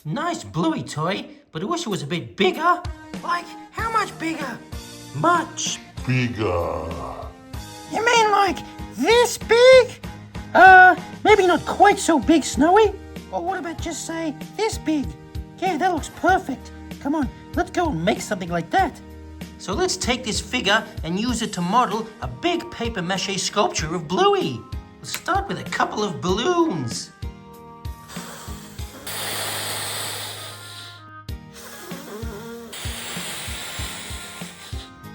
Nice Bluey toy, but I wish it was a bit bigger. Like, how much bigger? Much Bigger. You mean like this big? Maybe not quite so big, Snowy. Or what about just say this big? Yeah, that looks perfect. Come on, let's go and make something like that. So let's take this figure and use it to model a big paper mache sculpture of Bluey. We'll start with a couple of balloons.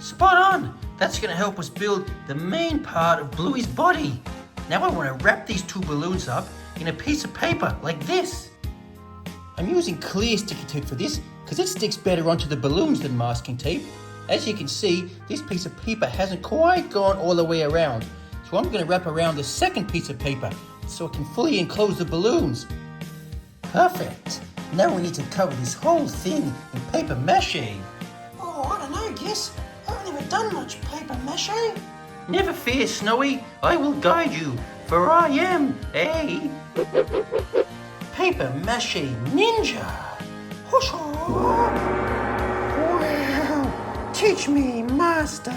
Spot on! That's going to help us build the main part of Bluey's body. Now I want to wrap these two balloons up in a piece of paper like this. I'm using clear sticky tape for this because it sticks better onto the balloons than masking tape. As you can see, this piece of paper hasn't quite gone all the way around. So I'm going to wrap around the second piece of paper so it can fully enclose the balloons. Perfect! Now we need to cover this whole thing in paper mache. Oh, I don't know, Giss. I've never done much paper mache. Never fear, Snowy. I will guide you, for I am a paper mache ninja. Wow! Teach me, master.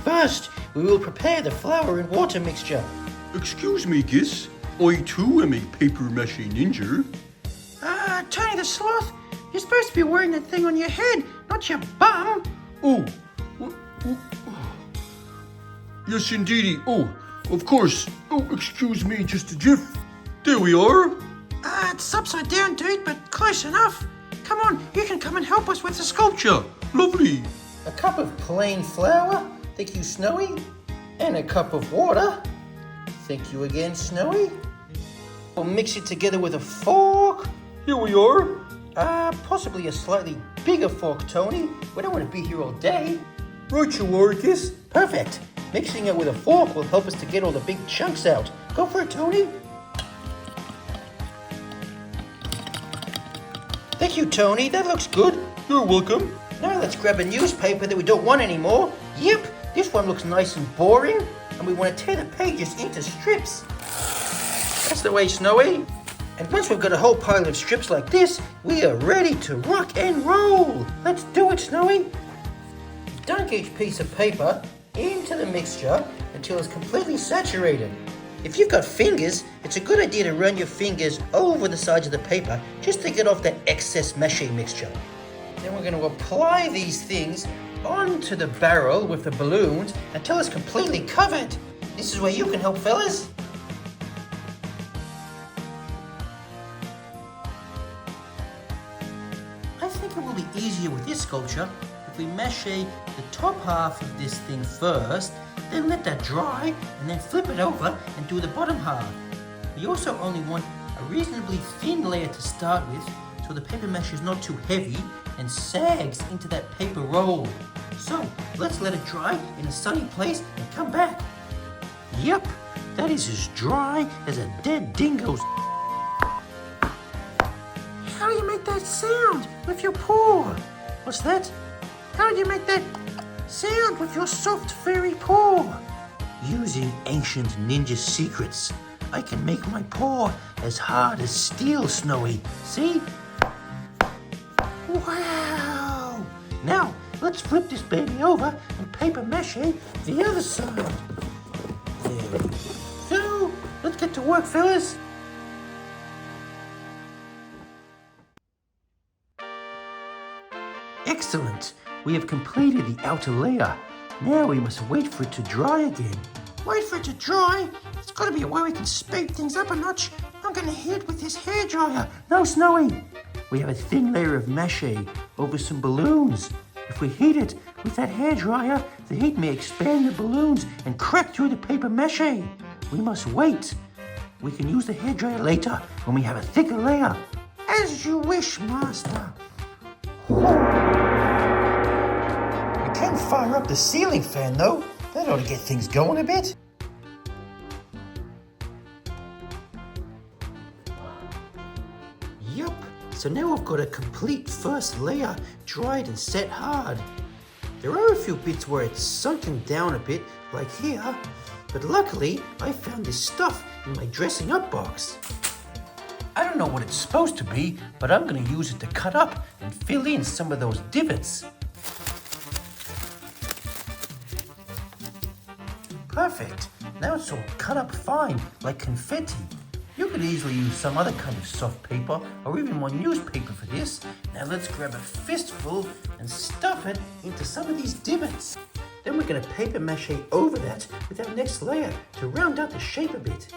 First, we will prepare the flour and water mixture. Excuse me, Giss. I too am a paper mache ninja. Tony the Sloth, you're supposed to be wearing that thing on your head, not your bum. Oh. Yes, indeedy. Oh, of course. Oh, excuse me, just a jiff. There we are. It's upside down, dude, but close enough. Come on, you can come and help us with the sculpture. Lovely. A cup of plain flour. Thank you, Snowy. And a cup of water. Thank you again, Snowy. We'll mix it together with a fork. Here we are. Possibly a slightly bigger fork, Tony. We don't want to be here all day. Right you are, Giss. Perfect. Mixing it with a fork will help us to get all the big chunks out. Go for it, Tony. Thank you, Tony. That looks good. You're welcome. Now let's grab a newspaper that we don't want anymore. Yep, this one looks nice and boring. And we want to tear the pages into strips. That's the way, Snowy. And once we've got a whole pile of strips like this, we are ready to rock and roll. Let's do it, Snowy. Dunk each piece of paper into the mixture until it's completely saturated. If you've got fingers, it's a good idea to run your fingers over the sides of the paper just to get off that excess mache mixture. Then we're going to apply these things onto the barrel with the balloons until it's completely covered. This is where you can help, fellas. I think it will be easier with this sculpture if we mache the top half of this thing first, then let that dry, and then flip it over and do the bottom half. We also only want a reasonably thin layer to start with, so the paper mache is not too heavy and sags into that paper roll. So let's let it dry in a sunny place and come back. Yep, that is as dry as a dead dingo's. How do you make that sound with your paw? What's that? How do you make that sound with your soft, furry paw? Using ancient ninja secrets, I can make my paw as hard as steel, Snowy. See? Wow! Now, let's flip this baby over and paper mache the other side. There we go. Let's get to work, fellas. Excellent. We have completed the outer layer. Now we must wait for it to dry again. Wait for it to dry? There's got to be a way we can speed things up a notch. I'm going to hit it with this hairdryer. No, Snowy. We have a thin layer of mache over some balloons. If we heat it with that hairdryer, the heat may expand the balloons and crack through the paper mache. We must wait. We can use the hairdryer later when we have a thicker layer. As you wish, master. We can fire up the ceiling fan, though. That ought to get things going a bit. Yup, so now I've got a complete first layer dried and set hard. There are a few bits where it's sunken down a bit, like here, but luckily I found this stuff in my dressing up box. I don't know what it's supposed to be, but I'm going to use it to cut up and fill in some of those divots. Perfect. Now it's all cut up fine, like confetti. You could easily use some other kind of soft paper or even more newspaper for this. Now let's grab a fistful and stuff it into some of these divots. Then we're going to paper mache over that with our next layer to round out the shape a bit.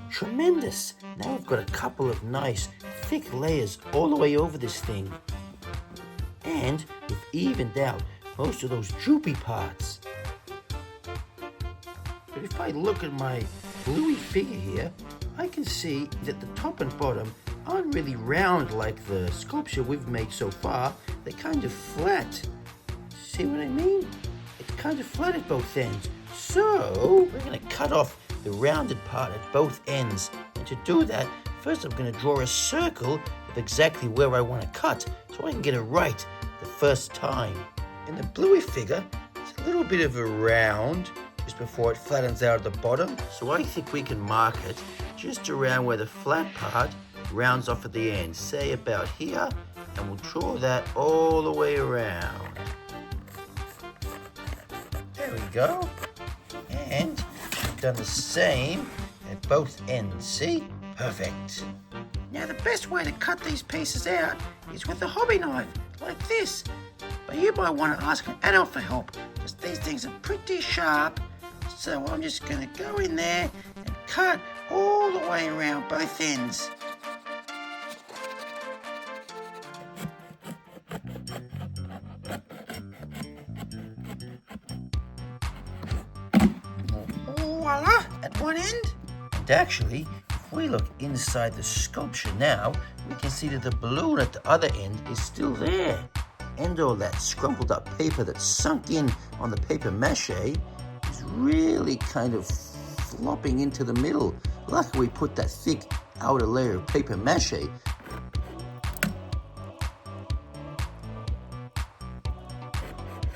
Tremendous! Now we've got a couple of nice thick layers all the way over this thing. And we've evened out most of those droopy parts. But if I look at my Bluey figure here, I can see that the top and bottom aren't really round like the sculpture we've made so far. They're kind of flat. See what I mean? It's kind of flat at both ends. So we're going to cut off the rounded part at both ends. And to do that, first I'm going to draw a circle of exactly where I want to cut so I can get it right the first time. In the Bluey figure, it's a little bit of a round just before it flattens out at the bottom. So I think we can mark it just around where the flat part rounds off at the end. Say about here, and we'll draw that all the way around. There we go. And we've done the same at both ends, see? Perfect. Now the best way to cut these pieces out is with a hobby knife, like this. But you might want to ask an adult for help, because these things are pretty sharp. So I'm just going to go in there and cut all the way around both ends. Voila! At one end. And actually, if we look inside the sculpture now, we can see that the balloon at the other end is still there. And all that scrumpled up paper that's sunk in on the paper mache is really kind of flopping into the middle. Luckily we put that thick outer layer of paper mache.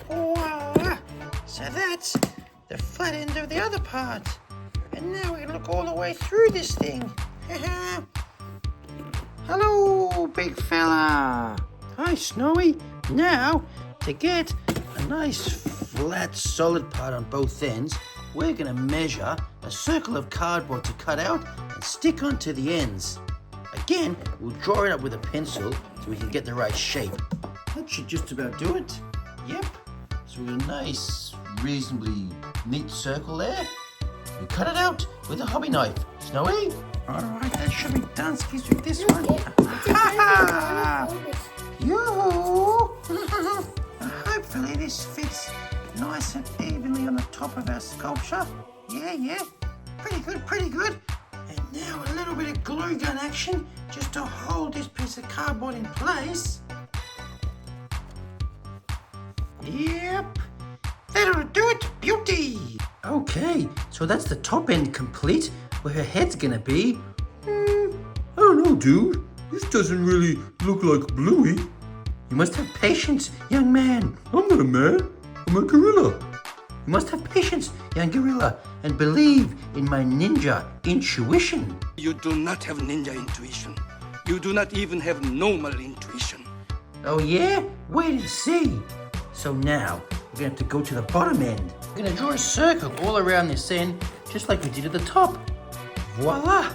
Voila! So that's the flat end of the other part. And now we can look all the way through this thing. Hello, big fella. Hi, Snowy. Now, to get a nice flat solid part on both ends, we're going to measure a circle of cardboard to cut out and stick onto the ends. Again, we'll draw it up with a pencil so we can get the right shape. That should just about do it. Yep. So we've got a nice, reasonably neat circle there. We cut it out with a hobby knife. Snowy? Alright, that should be done. Skis with this one. Yoo-hoo! Hopefully this fits nice and evenly on the top of our sculpture. Yeah. Pretty good. And now a little bit of glue gun action just to hold this piece of cardboard in place. Yep. That'll do it. Beauty. Okay, so that's the top end complete. Where her head's gonna be. I don't know, dude. This doesn't really look like Bluey. You must have patience, young man. I'm not a man. I'm a gorilla. You must have patience, young gorilla, and believe in my ninja intuition. You do not have ninja intuition. You do not even have normal intuition. Oh yeah? Wait and see. So now, we're gonna have to go to the bottom end. We're gonna draw a circle all around this end, just like we did at the top. Voila!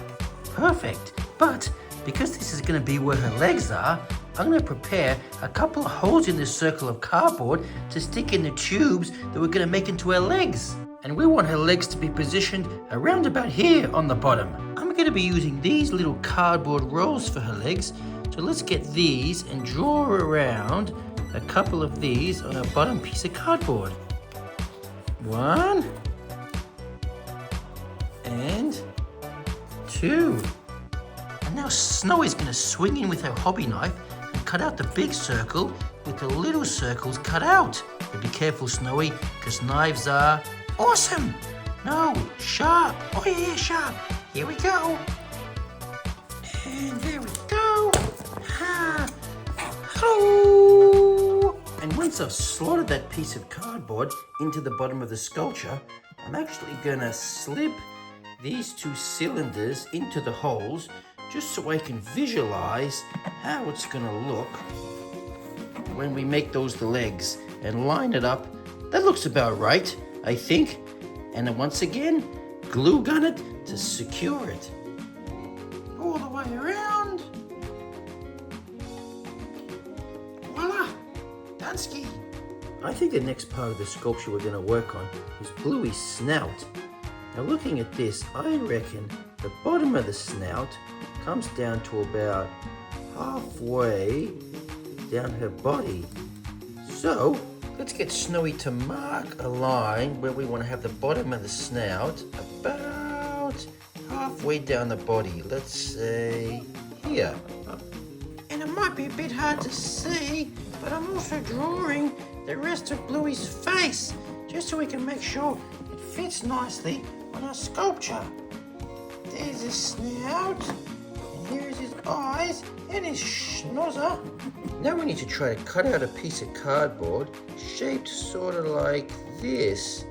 Perfect. But because this is gonna be where her legs are, I'm gonna prepare a couple of holes in this circle of cardboard to stick in the tubes that we're gonna make into her legs. And we want her legs to be positioned around about here on the bottom. I'm gonna be using these little cardboard rolls for her legs. So let's get these and draw around a couple of these on a bottom piece of cardboard. One. And two. And now Snowy's gonna swing in with her hobby knife and cut out the big circle with the little circles cut out. But be careful, Snowy, because knives are awesome. No, sharp. Oh yeah, sharp. Here we go. And there we go. Hello. And once I've slotted that piece of cardboard into the bottom of the sculpture, I'm actually gonna slip these two cylinders into the holes just so I can visualize how it's gonna look when we make those the legs and line it up. That looks about right, I think. And then once again, glue gun it to secure it. All the way around. Voila! Dunsky! I think the next part of the sculpture we're going to work on is Bluey's snout. Now looking at this, I reckon the bottom of the snout comes down to about halfway down her body. So, let's get Snowy to mark a line where we want to have the bottom of the snout about halfway down the body. Let's say here. And it might be a bit hard to see, but I'm also drawing the rest of Bluey's face, just so we can make sure it fits nicely on our sculpture. There's his snout, and here's his eyes, and his schnozzer. Now we need to try to cut out a piece of cardboard shaped sort of like this.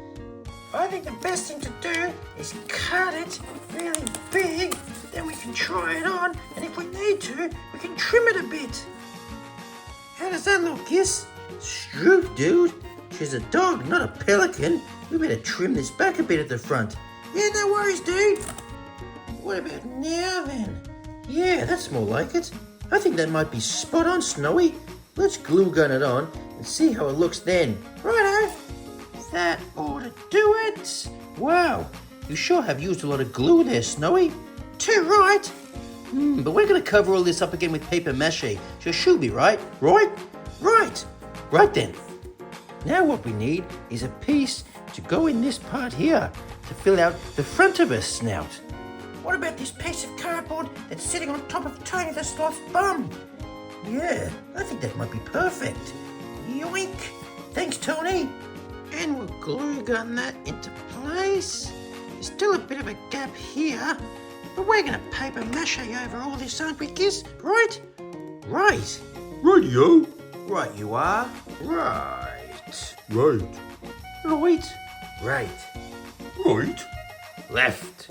I think the best thing to do is cut it really big, then we can try it on, and if we need to, we can trim it a bit. How does that look, Giss? Stroop, dude. She's a dog, not a pelican. We better trim this back a bit at the front. Yeah, no worries, dude. What about now then? Yeah, that's more like it. I think that might be spot on, Snowy. Let's glue gun it on and see how it looks then. Righto. That ought to do it. Wow, you sure have used a lot of glue there, Snowy. Too right. But we're going to cover all this up again with paper mache, so it should be right. Right? Right. Right then. Now what we need is a piece to go in this part here to fill out the front of her snout. What about this piece of cardboard that's sitting on top of Tony the Sloth's bum? Yeah, I think that might be perfect. Yoink! Thanks, Tony. And we'll glue gun that into place. There's still a bit of a gap here, but we're going to paper mache over all this, aren't we, Giss? Right? Right. Radio. Right you are. Right. Right. Right. Right. Right. Left.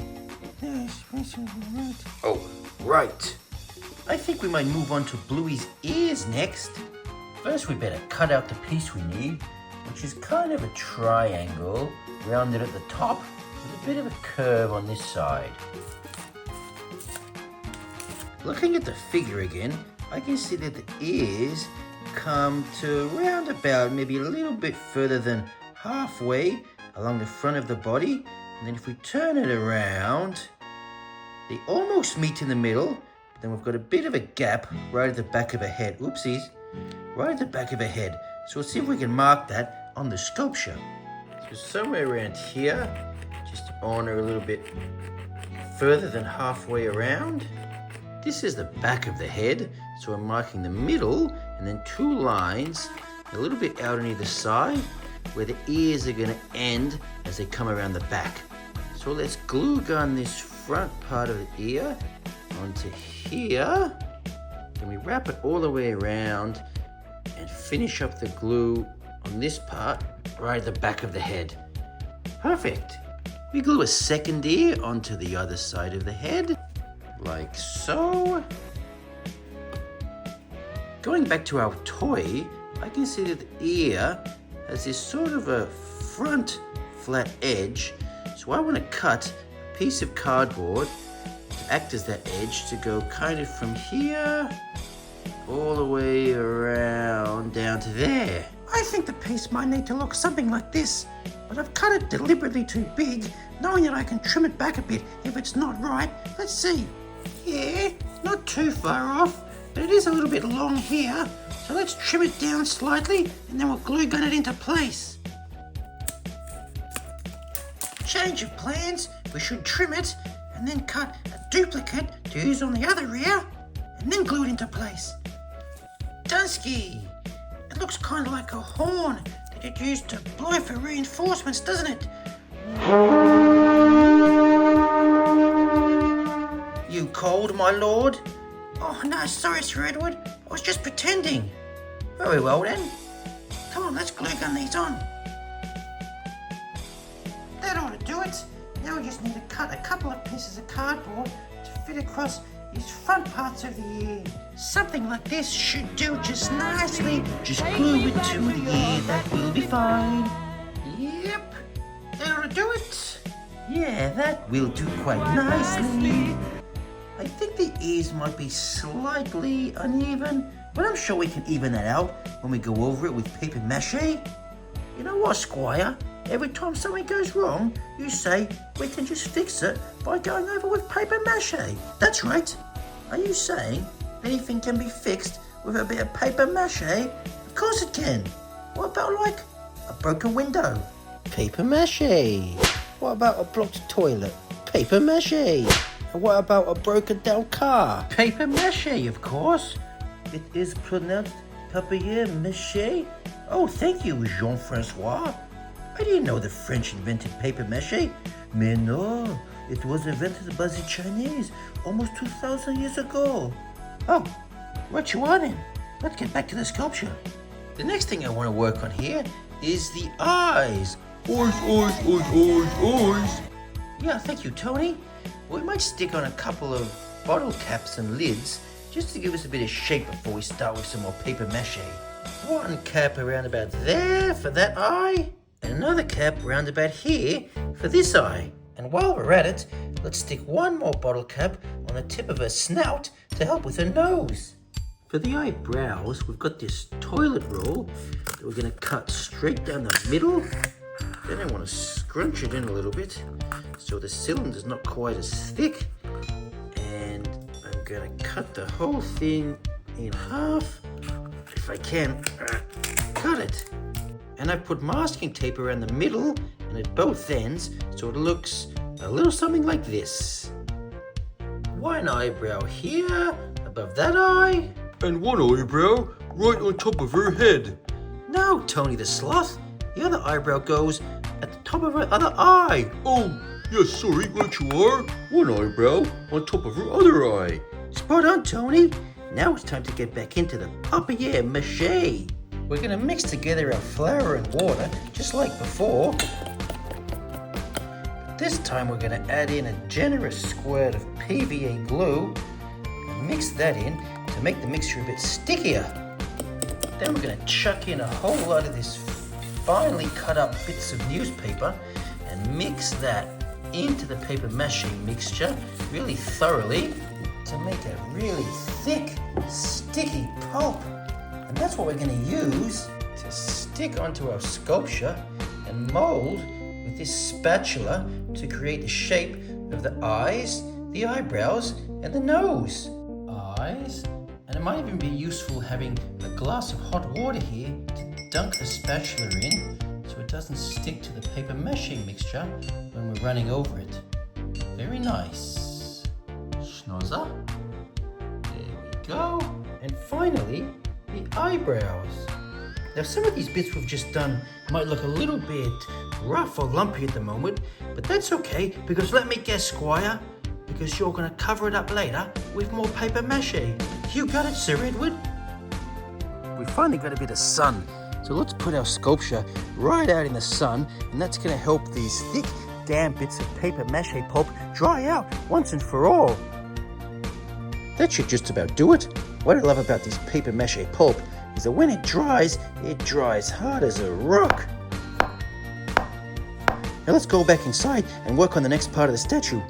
Oh, right. I think we might move on to Bluey's ears next. First we better cut out the piece we need, which is kind of a triangle, rounded at the top, with a bit of a curve on this side. Looking at the figure again, I can see that the ears come to round about maybe a little bit further than halfway along the front of the body, and then if we turn it around, they almost meet in the middle, but then we've got a bit of a gap right at the back of her head. Oopsies. Right at the back of her head. So let's see if we can mark that on the sculpture. So somewhere around here, just on her a little bit further than halfway around. This is the back of the head, so I'm marking the middle and then two lines a little bit out on either side where the ears are going to end as they come around the back. So let's glue gun this front part of the ear onto here. Then we wrap it all the way around and finish up the glue on this part right at the back of the head. Perfect. We glue a second ear onto the other side of the head, like so. Going back to our toy, I can see that the ear has this sort of a front flat edge, so I want to cut a piece of cardboard to act as that edge to go kind of from here all the way around down to there. I think the piece might need to look something like this, but I've cut it deliberately too big, knowing that I can trim it back a bit if it's not right. Let's see. Yeah, not too far off, but it is a little bit long here, so let's trim it down slightly and then we'll glue gun it into place. Change of plans, we should trim it and then cut a duplicate to use on the other ear and then glue it into place. Dunsky! It looks kind of like a horn that you'd use to blow for reinforcements, doesn't it? You cold, my lord? Oh no, sorry, Sir Edward. I was just pretending. Very well then. Come on, let's glue gun these on. That ought to do it. Now we just need to cut a couple of pieces of cardboard to fit across these front parts of the ear. Something like this should do just nicely. Just glue it to the ear, that will be fine. Yep, that'll do it. Yeah, that will do quite nicely. I think the ears might be slightly uneven, but I'm sure we can even that out when we go over it with paper mache. You know what, Squire? Every time something goes wrong, you say we can just fix it by going over with paper mache. That's right. Are you saying anything can be fixed with a bit of paper mache? Of course it can. What about like a broken window? Paper mache. What about a blocked toilet? Paper mache. And what about a broken down car? Paper mache, of course. It is pronounced papier mache. Oh, thank you, Jean-Francois. I didn't know the French invented paper mache. Mais non, it was invented by the Chinese almost 2,000 years ago. Oh, right you are then. Let's get back to the sculpture. The next thing I want to work on here is the eyes. Eyes. Yeah, thank you, Tony. We might stick on a couple of bottle caps and lids just to give us a bit of shape before we start with some more paper mache. One cap around about there for that eye, and another cap around about here for this eye. And while we're at it, let's stick one more bottle cap on the tip of her snout to help with her nose. For the eyebrows, we've got this toilet roll that we're going to cut straight down the middle. Then I want to scrunch it in a little bit so the cylinder's not quite as thick. And I'm going to cut the whole thing in half. If I can, cut it. And I've put masking tape around the middle and at both ends so it looks a little something like this. One eyebrow here, above that eye. And one eyebrow right on top of her head. No, Tony the Sloth. The other eyebrow goes at the top of her other eye. Oh, yes, sorry, right you are. One eyebrow on top of her other eye. Spot on, Tony. Now it's time to get back into the papier mache. We're going to mix together our flour and water just like before. This time we're going to add in a generous squirt of PVA glue and mix that in to make the mixture a bit stickier. Then we're going to chuck in a whole lot of this finely cut up bits of newspaper and mix that into the paper mache mixture really thoroughly to make a really thick, sticky pulp. And that's what we're going to use to stick onto our sculpture and mold with this spatula to create the shape of the eyes, the eyebrows, and the nose. Eyes, and it might even be useful having a glass of hot water here to dunk the spatula in so it doesn't stick to the paper mache mixture when we're running over it. Very nice. Schnozzer. There we go. And finally, the eyebrows. Now some of these bits we've just done might look a little bit rough or lumpy at the moment, but that's okay because let me guess, Squire, because you're going to cover it up later with more paper mache. You got it, Sir Edward. We finally got a bit of sun, so let's put our sculpture right out in the sun, and that's going to help these thick, damp bits of paper mache pulp dry out once and for all. That should just about do it. What I love about this paper mache pulp is that when it dries hard as a rock. Now let's go back inside and work on the next part of the statue.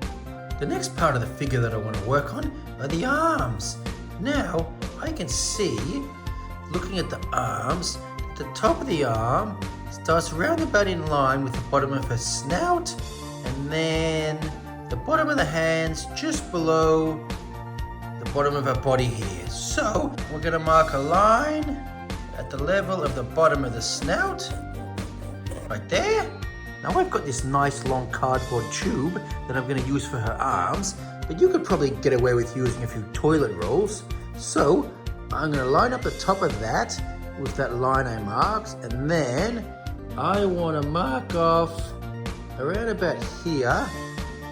The next part of the figure that I want to work on are the arms. Now, I can see, looking at the arms, the top of the arm starts round about in line with the bottom of her snout, and then the bottom of the hands just below the bottom of her body here. So, we're going to mark a line at the level of the bottom of the snout, right there. Now I've got this nice long cardboard tube that I'm going to use for her arms, but you could probably get away with using a few toilet rolls. So I'm going to line up the top of that with that line I marked, and then I want to mark off around about here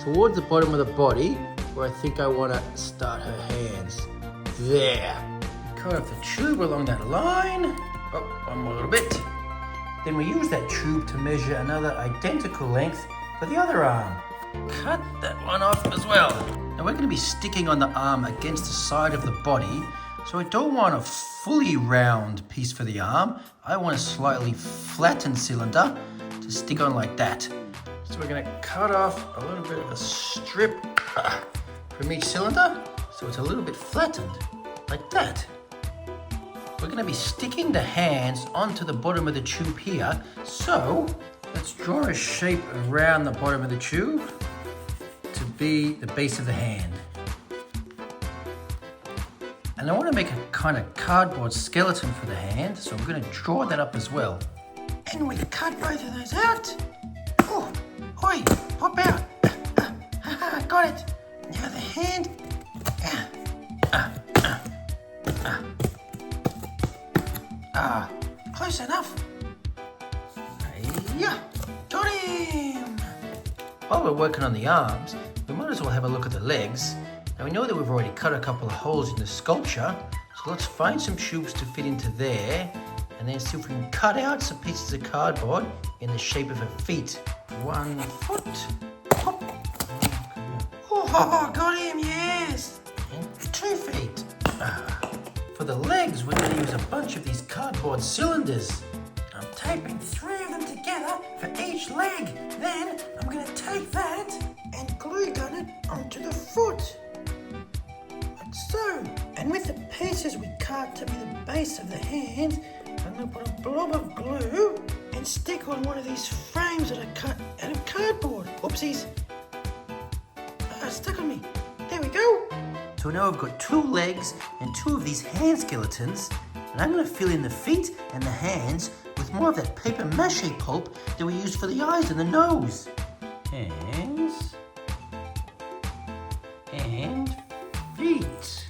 towards the bottom of the body where I think I want to start her hands. There. Cut off the tube along that line. Oh, one more little bit. Then we use that tube to measure another identical length for the other arm. cut that one off as well. Now we're going to be sticking on the arm against the side of the body, so I don't want a fully round piece for the arm. I want a slightly flattened cylinder to stick on like that. So we're going to cut off a little bit of a strip from each cylinder, so it's a little bit flattened, like that. We're going to be sticking the hands onto the bottom of the tube here, so let's draw a shape around the bottom of the tube to be the base of the hand. And I want to make a kind of cardboard skeleton for the hand, so I'm going to draw that up as well. And we cut both of those out. Oh, oi, pop out. Got it. Now the hand. Close enough. Yeah, got him. While we're working on the arms, we might as well have a look at the legs. Now we know that we've already cut a couple of holes in the sculpture, so let's find some tubes to fit into there, and then see if we can cut out some pieces of cardboard in the shape of her feet. 1 foot. Hop. Oh, got him, yes. And 2 feet. For the legs, we're going to use a bunch of these cardboard cylinders. I'm taping 3 of them together for each leg. Then I'm going to take that and glue gun it onto the foot. Like so. And with the pieces we cut to be the base of the hand, I'm going to put a blob of glue and stick on one of these frames that I cut out of cardboard. Oopsies. Stuck on me. There we go. So now I've got 2 legs and 2 of these hand skeletons, and I'm going to fill in the feet and the hands with more of that paper mache pulp that we use for the eyes and the nose. Hands and feet.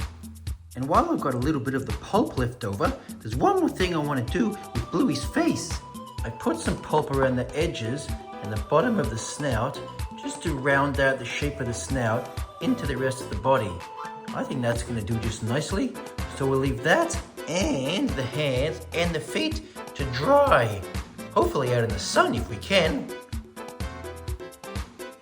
And while I've got a little bit of the pulp left over, there's one more thing I want to do with Bluey's face. I put some pulp around the edges and the bottom of the snout just to round out the shape of the snout into the rest of the body. I think that's going to do just nicely. So we'll leave that and the hands and the feet to dry. Hopefully out in the sun if we can.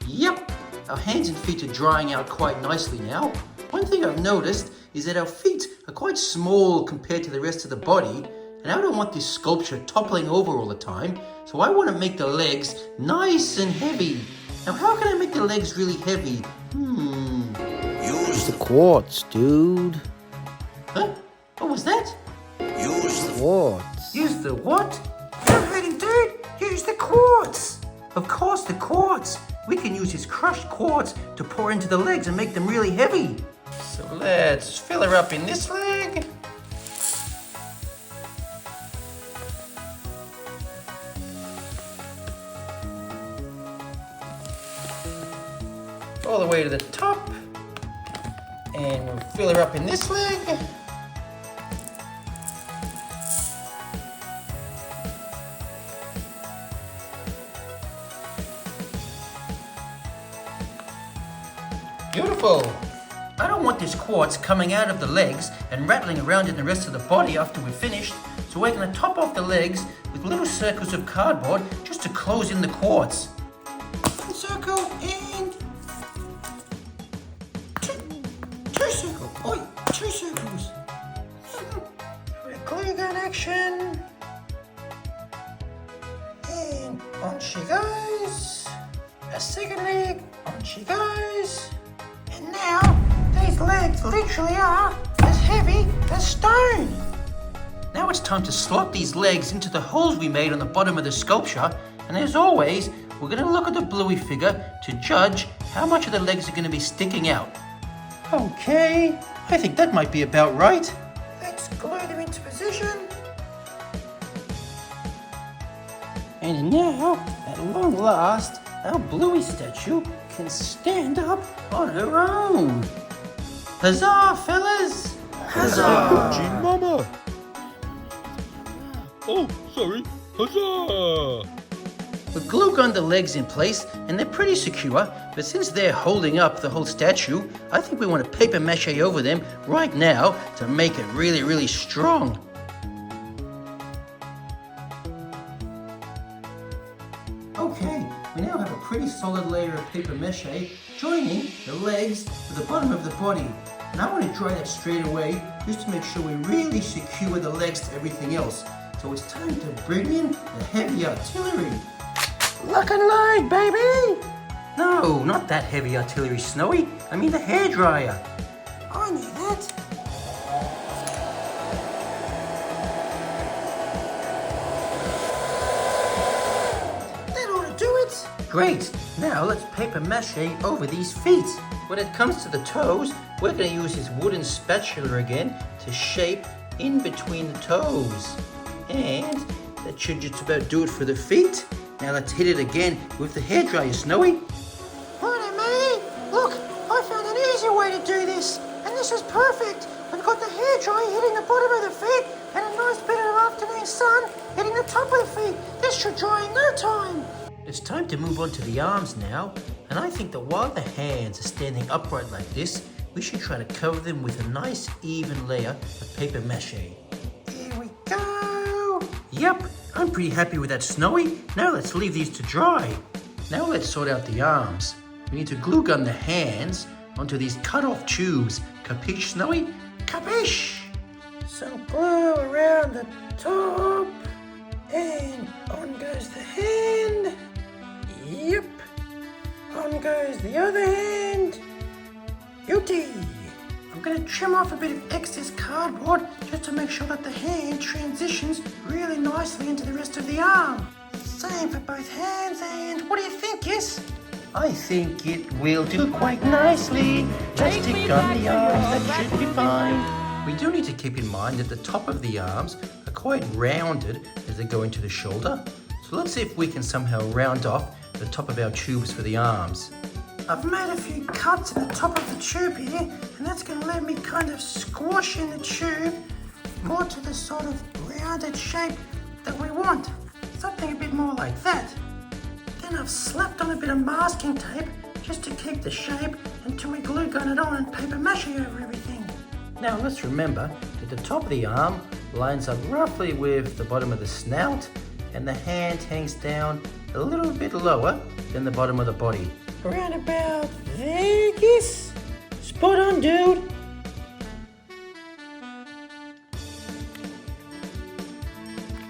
Yep, our hands and feet are drying out quite nicely now. One thing I've noticed is that our feet are quite small compared to the rest of the body, and I don't want this sculpture toppling over all the time, so I want to make the legs nice and heavy. Now how can I make the legs really heavy? Use the quartz, dude. Huh? What was that? Use the quartz. Use the what? You heard him, dude. Use the quartz. Of course, the quartz. We can use this crushed quartz to pour into the legs and make them really heavy. So let's fill her up in this leg. All the way to the top. And we'll fill her up in this leg. Beautiful. I don't want this quartz coming out of the legs and rattling around in the rest of the body after we're finished, so we're going to top off the legs with little circles of cardboard just to close in the quartz. One circle and two circles. Oi, 2 circles. Glue gun action. And on she goes. A second leg, on she goes. And now, these legs literally are as heavy as stone. Now it's time to slot these legs into the holes we made on the bottom of the sculpture. And as always, we're going to look at the Bluey figure to judge how much of the legs are going to be sticking out. Okay, I think that might be about right. Let's glue them into position. And now, at long last, our Bluey statue can stand up on her own. Huzzah, fellas! Huzzah! Gene Mama! Oh, sorry. Huzzah! We've glue gunned the legs in place and they're pretty secure, but since they're holding up the whole statue, I think we want to paper mache over them right now to make it really, really strong. Okay, we now have a pretty solid layer of paper mache joining the legs with the bottom of the body. And I want to dry that straight away just to make sure we really secure the legs to everything else. So it's time to bring in the heavy artillery. Lock and load, baby! No, not that heavy artillery, Snowy. I mean the hairdryer. I knew that. That ought to do it. Great. Now let's paper mache over these feet. When it comes to the toes, we're going to use this wooden spatula again to shape in between the toes. And that should just about do it for the feet. Now let's hit it again with the hairdryer, Snowy. Righto, mate. Look, I found an easier way to do this. And this is perfect. We've got the hairdryer hitting the bottom of the feet and a nice bit of afternoon sun hitting the top of the feet. This should dry in no time. It's time to move on to the arms now. And I think that while the hands are standing upright like this, we should try to cover them with a nice even layer of paper mache. Here we go. Yep, I'm pretty happy with that, Snowy. Now let's leave these to dry. Now let's sort out the arms. We need to glue gun the hands onto these cut-off tubes. Capiche, Snowy? Capiche! Some glue around the top. And on goes the hand. Yep. On goes the other hand. Beauty! I'm going to trim off a bit of excess cardboard just to make sure that the hand transitions really nicely into the rest of the arm. Same for both hands, and what do you think, Giss? I think it will do quite nicely. Let's stick on the arms, that should be fine. We do need to keep in mind that the top of the arms are quite rounded as they go into the shoulder. So let's see if we can somehow round off the top of our tubes for the arms. I've made a few cuts in the top of the tube here, and that's going to let me kind of squash in the tube more to the sort of rounded shape that we want. Something a bit more like that. Then I've slapped on a bit of masking tape just to keep the shape until we glue gun it on and paper mache over everything. Now let's remember that the top of the arm lines up roughly with the bottom of the snout, and the hand hangs down a little bit lower than the bottom of the body. Around about there, Giss. Spot on, dude.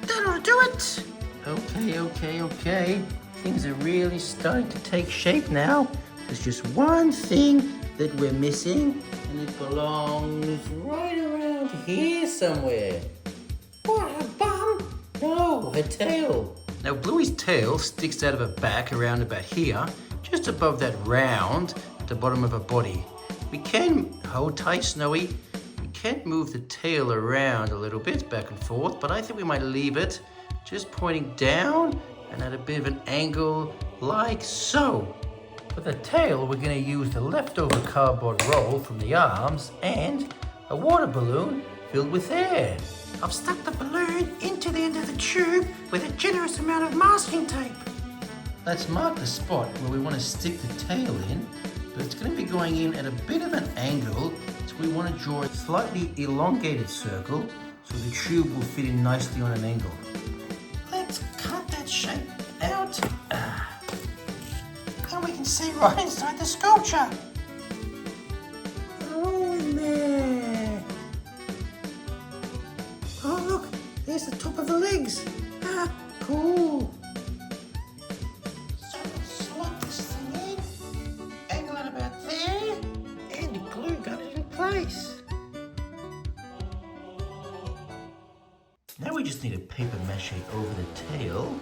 That'll do it. Okay. Things are really starting to take shape now. There's just one thing that we're missing, and it belongs right around here somewhere. What, a bum? No, a tail. Now, Bluey's tail sticks out of her back around about here, just above that round at the bottom of her body. We can hold tight, Snowy. We can move the tail around a little bit back and forth, but I think we might leave it just pointing down and at a bit of an angle like so. For the tail, we're going to use the leftover cardboard roll from the arms and a water balloon filled with air. I've stuck the balloon into the end of the tube with a generous amount of masking tape. Let's mark the spot where we want to stick the tail in, but it's going to be going in at a bit of an angle, so we want to draw a slightly elongated circle so the tube will fit in nicely on an angle. Let's cut that shape out, and we can see right inside the sculpture. Oh, in there. Oh, look, there's the top of the legs. Cool. So let's slot this thing in, angle it about there, and glue gun it in place. Now we just need a paper mache over the tail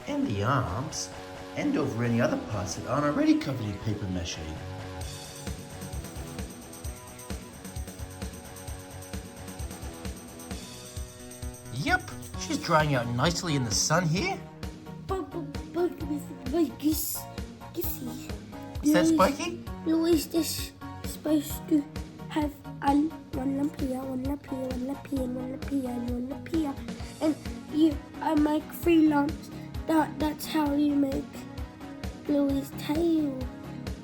and the arms and over any other parts that aren't already covered in paper mache. Yep, she's drying out nicely in the sun here. Gissy. Is that Spiky? Bluey's just supposed to have one lump here, one lump here, one lump here, and one lump here, and one lump here. And I make 3 lumps. That's how you make Bluey's tail.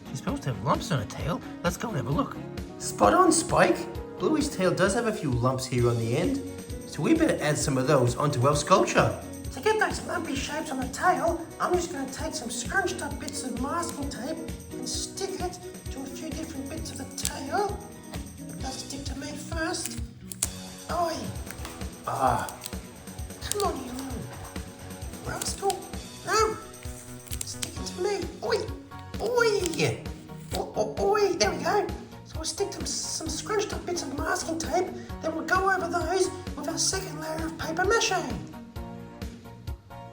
She's supposed to have lumps on her tail. Let's go and have a look. Spot on, Spike. Bluey's tail does have a few lumps here on the end, so we better add some of those onto our sculpture. To get those lumpy shapes on the tail, I'm just going to take some scrunched up bits of masking tape and stick it to a few different bits of the tail. It does stick to me first. Oi! Ah! Come on, you little rascal! No! Stick it to me! Oi! Oi! Oi! There we go! So we'll stick some scrunched up bits of masking tape, then we'll go over those with our second layer of paper mache.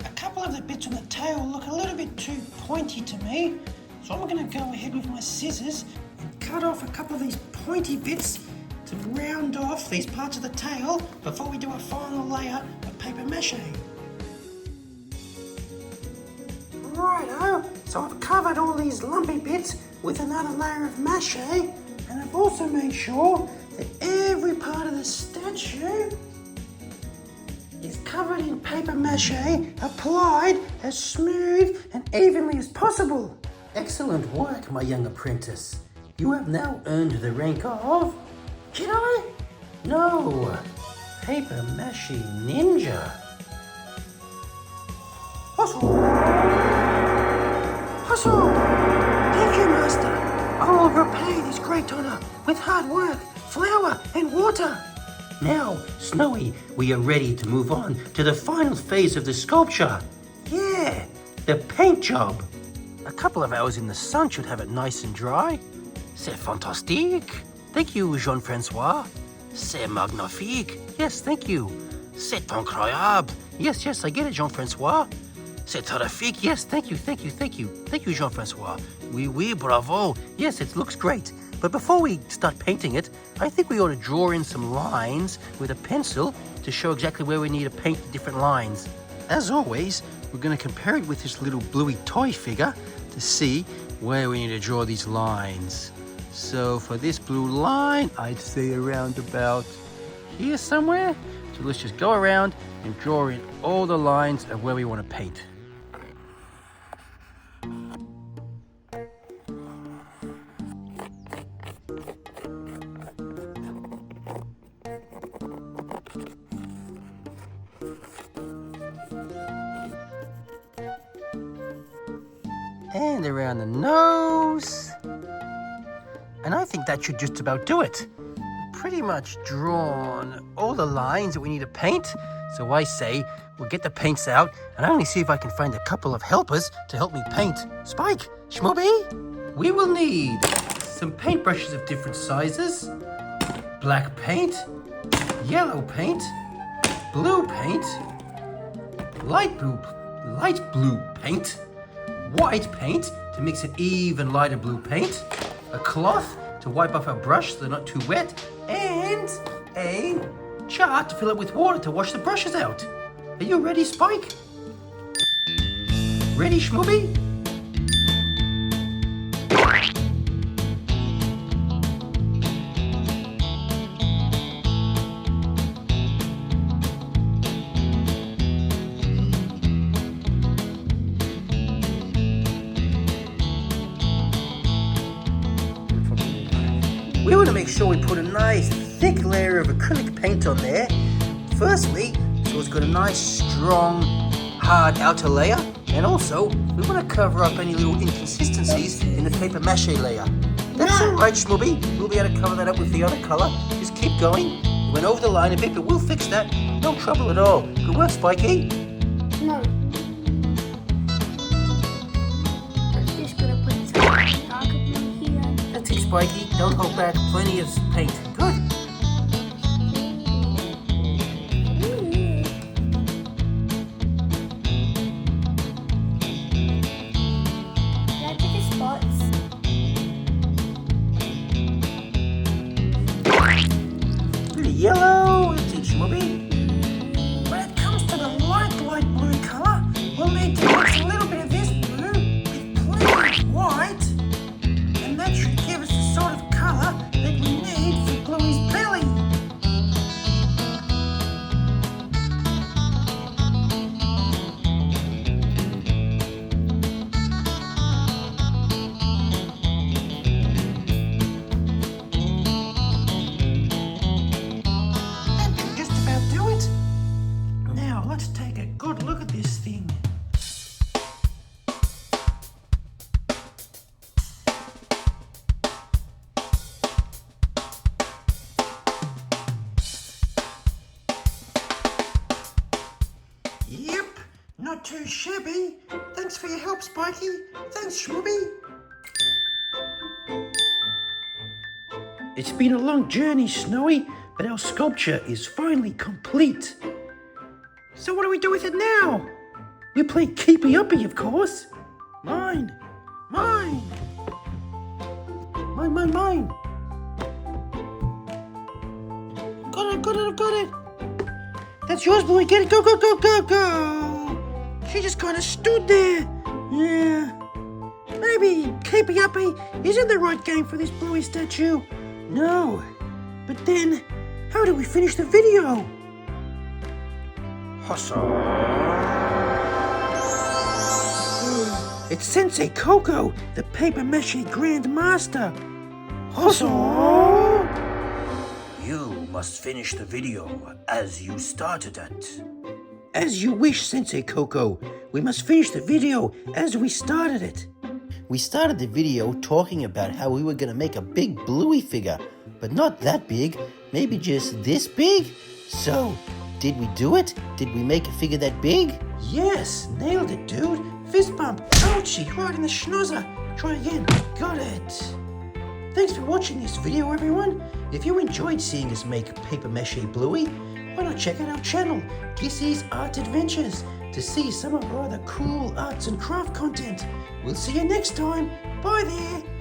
A couple of the bits on the tail look a little bit too pointy to me, so I'm going to go ahead with my scissors and cut off a couple of these pointy bits to round off these parts of the tail before we do our final layer of paper mache. Righto, so I've covered all these lumpy bits with another layer of mache, and I've also made sure that every part of the statue is covered in paper mache, applied as smooth and evenly as possible. Excellent work, my young apprentice. You have now earned the rank of... Did I? No, paper mache ninja. Hustle! Hustle! Thank you, Master. I will repay this great honor with hard work, flour, and water. Now, Snowy, we are ready to move on to the final phase of the sculpture. Yeah, the paint job. A couple of hours in the sun should have it nice and dry. C'est fantastique. Thank you, Jean-Francois. C'est magnifique. Yes, thank you. C'est incroyable. Yes, I get it, Jean-Francois. C'est terrifique. Yes, thank you. Thank you, Jean-Francois. Oui, bravo. Yes, it looks great. But before we start painting it, I think we ought to draw in some lines with a pencil to show exactly where we need to paint the different lines. As always, we're going to compare it with this little Bluey toy figure to see where we need to draw these lines. So for this blue line, I'd say around about here somewhere. So let's just go around and draw in all the lines of where we want to paint. And around the nose. And I think that should just about do it. Pretty much drawn all the lines that we need to paint. So I say we'll get the paints out and only see if I can find a couple of helpers to help me paint. Spike, Schmobby, we will need some paintbrushes of different sizes, black paint, yellow paint, blue paint, light blue paint, white paint to mix an even lighter blue paint, a cloth to wipe off our brush so they're not too wet, and a jar to fill it with water to wash the brushes out. Are you ready, Spike? Ready, Schmooby? We want to make sure we put a nice thick layer of acrylic paint on there. Firstly, so it's got a nice strong hard outer layer, and also we want to cover up any little inconsistencies in the paper mache layer. That's all right, Schmooby. We'll be able to cover that up with the other color. Just keep going. We went over the line a bit, but we'll fix that. No trouble at all. Good work, Spikey. No. I'm just gonna put some darker blue here. That's it, Spikey. Don't hold back. Plenty of paint. Good. Yellow, it's it, Schmooby. When it comes to the light blue colour, we'll need to mix a little bit of this blue with plenty of white, and that should give us the sort of colour that we need for Bluey's belly. Just about do it. Not too shabby. Thanks for your help, Spikey. Thanks, Schmubby. It's been a long journey, Snowy, but our sculpture is finally complete. So what do we do with it now? We play Keepy Uppy, of course. Mine. Mine. Mine, mine, mine. Got it, got it, got it. That's yours, Bluey. Get it. Go, go, go, go, go. She just kind of stood there. Yeah. Maybe Keepy Uppy isn't the right game for this Bluey statue. No. But then, how do we finish the video? It's Sensei Coco, the Paper Mache Grand Master. You must finish the video as you started it. As you wish, Sensei Coco. We must finish the video as we started it. We started the video talking about how we were going to make a big Bluey figure, but not that big, maybe just this big. So, did we do it? Did we make a figure that big? Yes, nailed it, dude. Fist bump. Ouchie, right in the schnozzer. Try again. Got it. Thanks for watching this video, everyone. If you enjoyed seeing us make Paper Mache Bluey, why not check out our channel, Gissy's Art Adventures, to see some of our other cool arts and craft content. We'll see you next time. Bye there.